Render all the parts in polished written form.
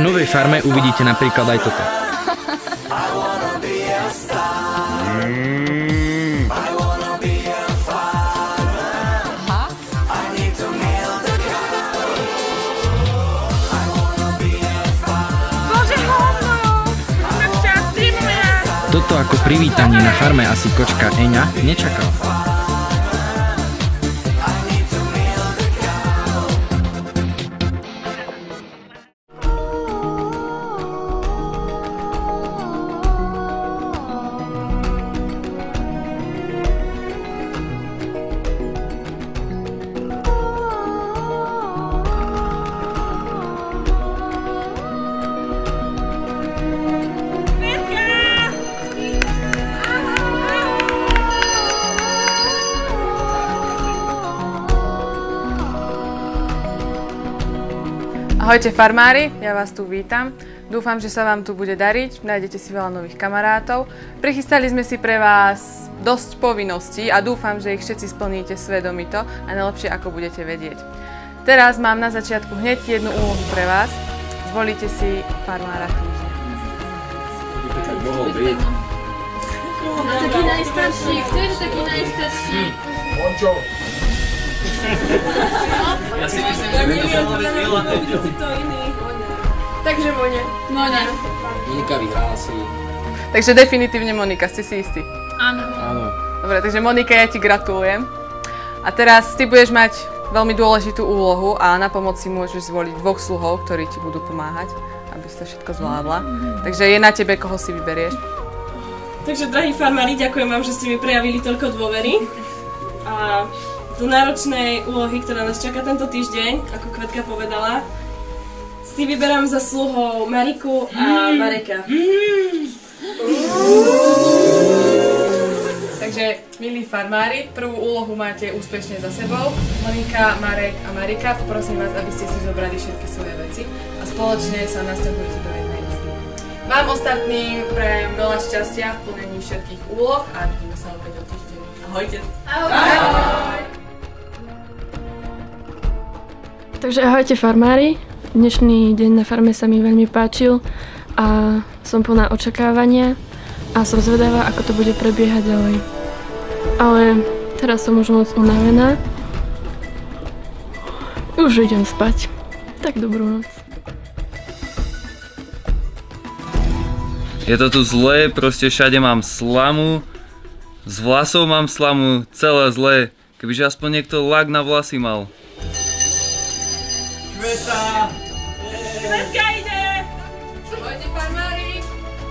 V novej farme uvidíte napríklad aj toto. Toto ako privítanie na farme asi kočka Eňa nečakala. Ahojte farmári, ja vás tu vítam. Dúfam, že sa vám tu bude dariť, nájdete si veľa nových kamarátov. Prichystali sme si pre vás dosť povinností a dúfam, že ich všetci splníte svedomito a najlepšie ako budete vedieť. Teraz mám na začiatku hneď jednu úlohu pre vás. Zvolíte si farmára týždňa. Taký najstarší, chceš taký najstarší? Mončo! Ja si myslím, že by to mohlo byť Milan. Takže Moňa. Moňa. Monika vyhrala si. Takže definitívne Monika, ste si istí? Áno. Dobre, takže Monika, ja ti gratulujem. A teraz ty budeš mať veľmi dôležitú úlohu a na pomoc si môžeš zvoliť dvoch sluhov, ktorí ti budú pomáhať, aby si to všetko zvládla. Takže je na tebe, koho si vyberieš. Takže, drahí farmári, ďakujem vám, že ste mi prejavili toľko dôvery. A do náročnej úlohy, ktorá nás čaká tento týždeň, ako Kvetka povedala, si vyberám za sluhov Mariku a Mareka. Takže, milí farmári, prvú úlohu máte úspešne za sebou. Monika, Marek a Marika, poprosím vás, aby ste si zobrali všetky svoje veci a spoločne sa nasťahujete do jednej izby. Vám ostatným prajem veľa šťastia v plnení všetkých úloh a vidíme sa opäť o týždeň. Ahojte! Ahoj! Takže ahojte farmári, dnešný deň na farme sa mi veľmi páčil a som plná očakávania a som zvedavá, ako to bude prebiehať ďalej. Ale teraz som už moc unavená, už idem spať, tak dobrú noc. Je to tu zlé, proste všade mám slamu, z vlasov mám slamu, celé zlé, kebyže aspoň niekto lak na vlasy mal. Kveta! Kvetka ide! Ahojte farmári!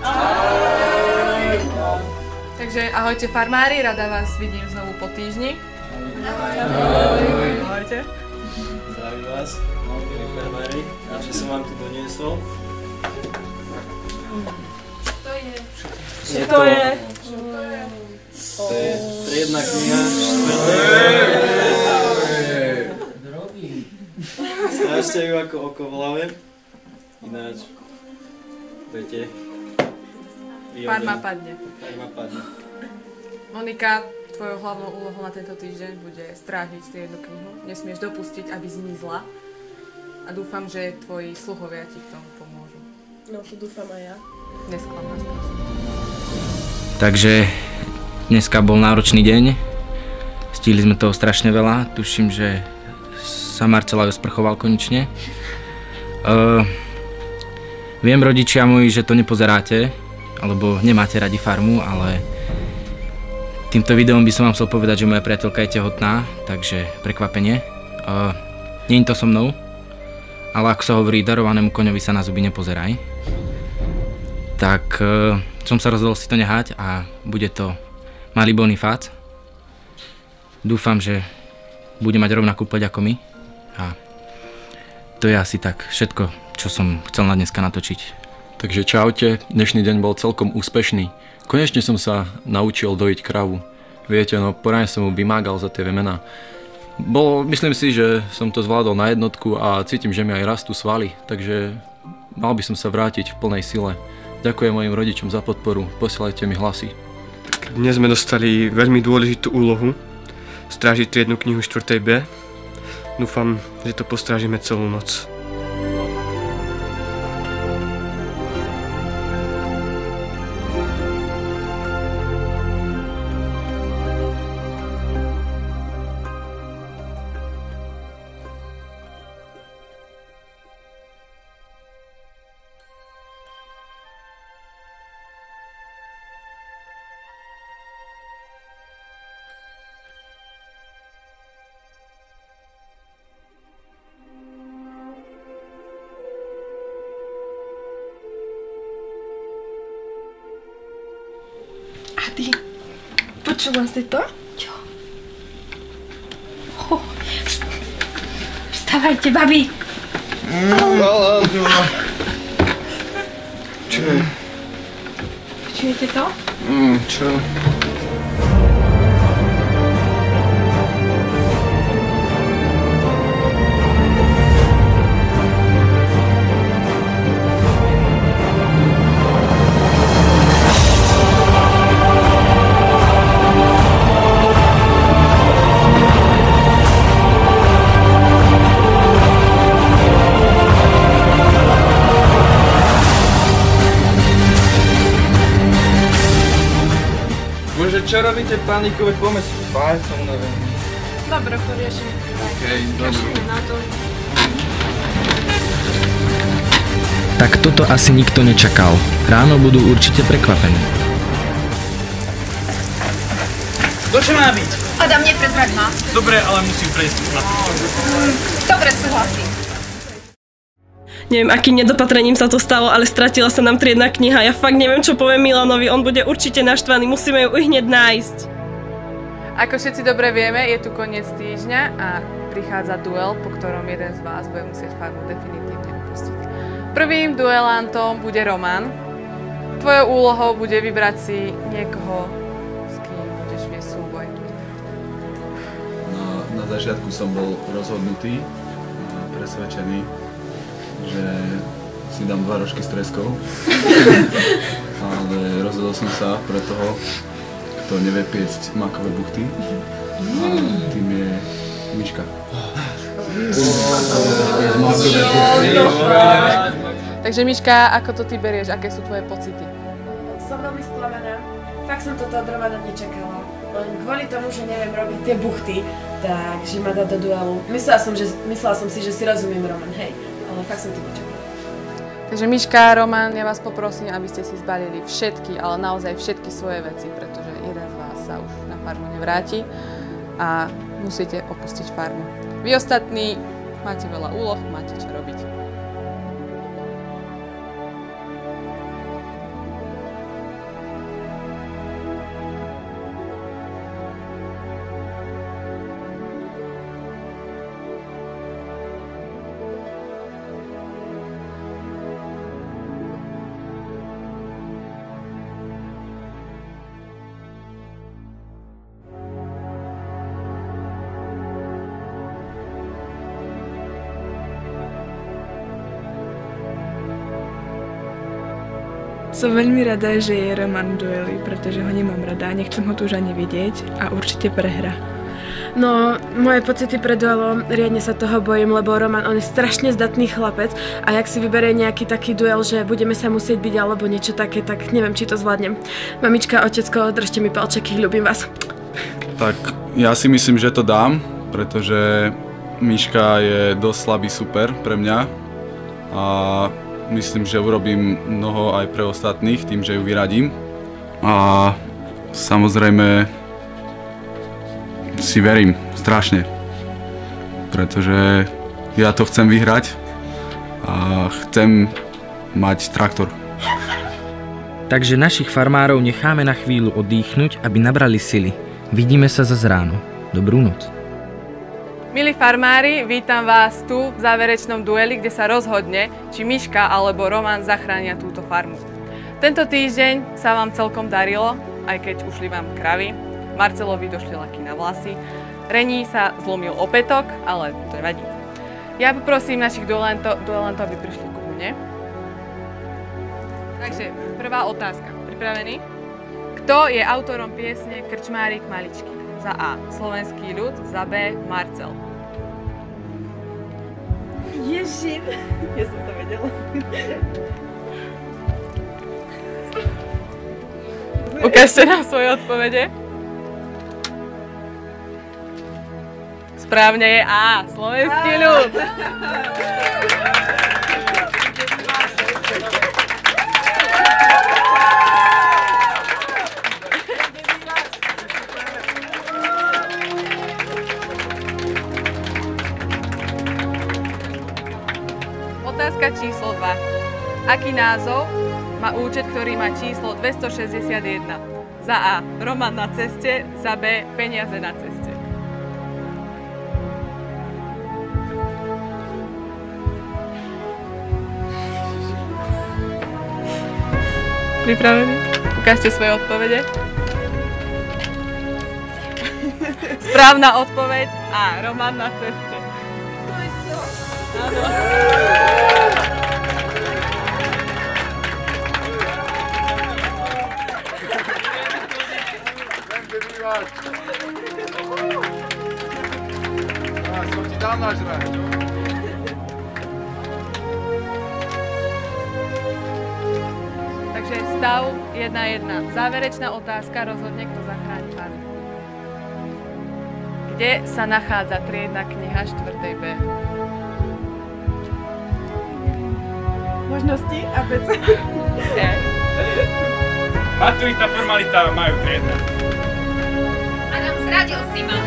Ahoj! Takže ahojte farmári, rada vás vidím znovu po týždni. Ahoj! Ahojte. Zdravím vás, milí farmári, že som vám tu doniesol. Čo to je? To je triedna kniha. Strážte ju ako oko v hlave. Ináč, viete, Farma padne. Farma padne. Monika, tvojou hlavnou úlohou na tento týždeň bude strážiť jednu knihu. Nesmieš dopustiť, aby zmizla. A dúfam, že tvoji sluhovia ti v tom pomôžu. No, to dúfam aj ja. Nesklam nás, prosím. Takže dneska bol náročný deň. Stihli sme toho strašne veľa. Tuším, že sa Marcela sprchoval konečne. Viem, rodičia moji, že to nepozeráte, alebo nemáte radi farmu, ale týmto videom by som vám chcel povedať, že moja priateľka je tehotná, takže prekvapenie. Nie je to so mnou, ale ako sa hovorí, darovanému koňovi sa na zuby nepozeraj. Tak som sa rozhodol si to nehať a bude to malý Bonifác. Dúfam, že bude mať rovnakú pleť ako my. A to je asi tak všetko, čo som chcel na dneska natočiť. Takže čaute, dnešný deň bol celkom úspešný. Konečne som sa naučil dojiť kravu. Viete, no poradne som mu vymágal za tie vemená. Myslím si, že som to zvládol na jednotku a cítim, že mi aj rastú svaly, takže mal by som sa vrátiť v plnej sile. Ďakujem mojim rodičom za podporu, posielajte mi hlasy. Dnes sme dostali veľmi dôležitú úlohu. Strážiť triednu knihu 4. B. Dúfam, že to postrážime celú noc. Ty, počula si to? Čo? Vstávajte, babi! Čo? Počujete to? Čo? Bože, čo robíte, pánikové poďme spáť, som neviem. Dobre, poriešime. Okej, dobre. Na to. Tak toto asi nikto nečakal. Ráno budú určite prekvapení. To čo má byť? Adam, neprezraď ma. Dobre, ale musím prejsť na to. Dobre, súhlasím. Neviem, akým nedopatrením sa to stalo, ale stratila sa nám triedna kniha. Ja fakt neviem, čo poviem Milanovi, on bude určite naštvaný, musíme ju hneď nájsť. Ako všetci dobre vieme, je tu koniec týždňa a prichádza duel, po ktorom jeden z vás bude musieť farmu definitívne opustiť. Prvým duelantom bude Roman. Tvojou úlohou bude vybrať si niekoho, s kým budeš viesť súboj. Na začiatku som bol rozhodnutý a presvedčený, že si dám 2 rožky s treskou, ale rozhodol som sa pre toho, kto nevie piecť makové buchty, a tým je Miška. Takže Miška, ako to ty berieš? Aké sú tvoje pocity? Som veľmi sklamaná. Fakt som toto od Romana nečakala. Len kvôli tomu, že neviem robiť tie buchty, takže ma dá do duelu. Myslela som si, že si rozumiem Roman, hej. Ale fakt som to nečakala. Takže Miška, Roman, ja vás poprosím, aby ste si zbalili všetky, ale naozaj všetky svoje veci, pretože jeden z vás sa už na farmu nevráti a musíte opustiť farmu. Vy ostatní máte veľa úloh, máte čo robiť. Som veľmi rada, že je Roman v dueli, pretože ho nemám rada, nechcem ho tu už ani vidieť a určite prehra. No, moje pocity pred duelom, riadne sa toho bojím, lebo Roman, on je strašne zdatný chlapec a jak si vyberie nejaký taký duel, že budeme sa musieť byť alebo niečo také, tak neviem, či to zvládnem. Mamička, otecko, držte mi palčeky, ľúbim vás. Tak ja si myslím, že to dám, pretože Miška je dosť slabý super pre mňa a myslím, že urobím mnoho aj pre ostatných tým, že ju vyradím. A samozrejme si verím strašne, pretože ja to chcem vyhrať a chcem mať traktor. Takže našich farmárov necháme na chvíľu oddychnúť, aby nabrali sily. Vidíme sa zas ráno. Dobrú noc. Milí farmári, vítam vás tu v záverečnom dueli, kde sa rozhodne, či Miška alebo Roman zachránia túto farmu. Tento týždeň sa vám celkom darilo, aj keď ušli vám kravy, Marcelovi došli laky na vlasy, Rení sa zlomil opätok, ale to nevadí. Ja poprosím našich duelantov, aby prišli ku mne. Takže, prvá otázka. Pripravený? Kto je autorom piesne Krčmárik maličký? Za A. Slovenský ľud, za B. Marcel. Ježiš, ja som to vedela. Ukážte nám svoje odpovede. Správne je A. Slovenský ľud. Otázka číslo 2. Aký názov má účet, ktorý má číslo 261? Za A. Roman na ceste. Za B. Peniaze na ceste. Pripravení? Ukážte svoje odpovede. Správna odpoveď A. Roman na ceste. Áno. Som ti dal nažrať. Takže stav 1-1. Záverečná otázka rozhodne, kto zachráni pár. Kde sa nachádza triedna kniha 4. B? Možnosti ABC. Maturita, formalita majú triedna. Adam, zradil si ma.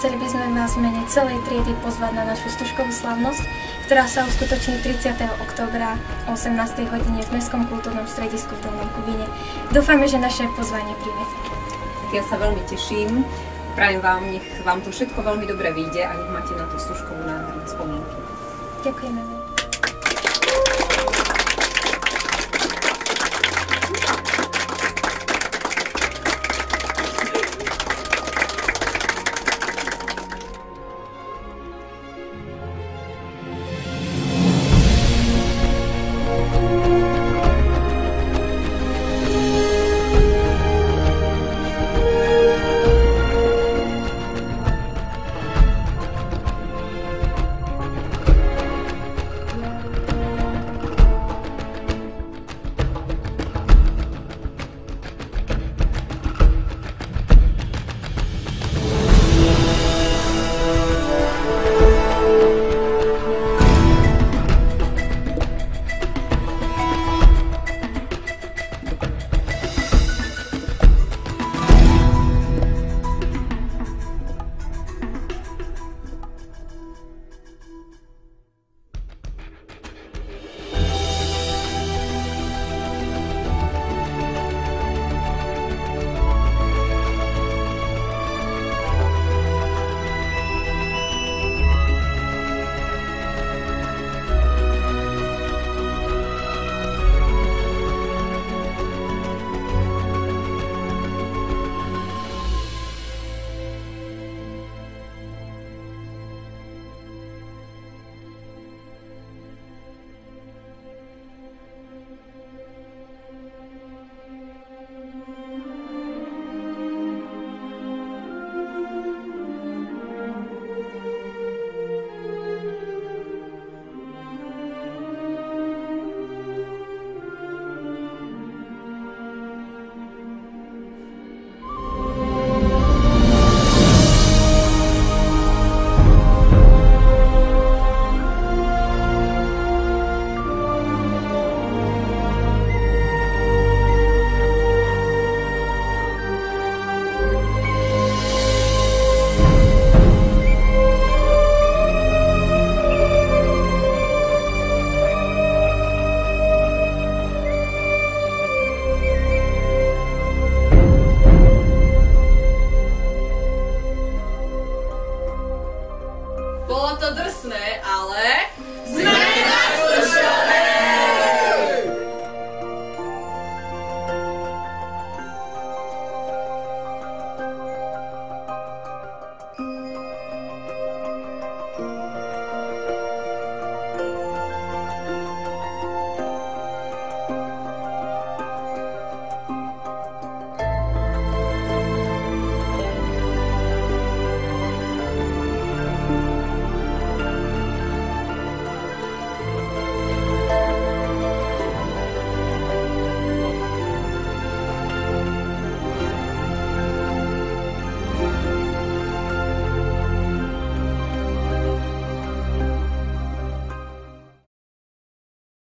Chceli by sme vás v mene celej triedy pozvať na našu stužkovú slavnosť, ktorá sa uskutoční 30. októbra o 18. hodine v Mestskom kultúrnom stredisku v Dolnom Kubíne. Dúfame, že naše pozvanie príjmete. Ja sa veľmi teším. Prajem vám, nech vám to všetko veľmi dobre vyjde a nech máte na tú stužkovú nádhernú spomienky. Ďakujeme.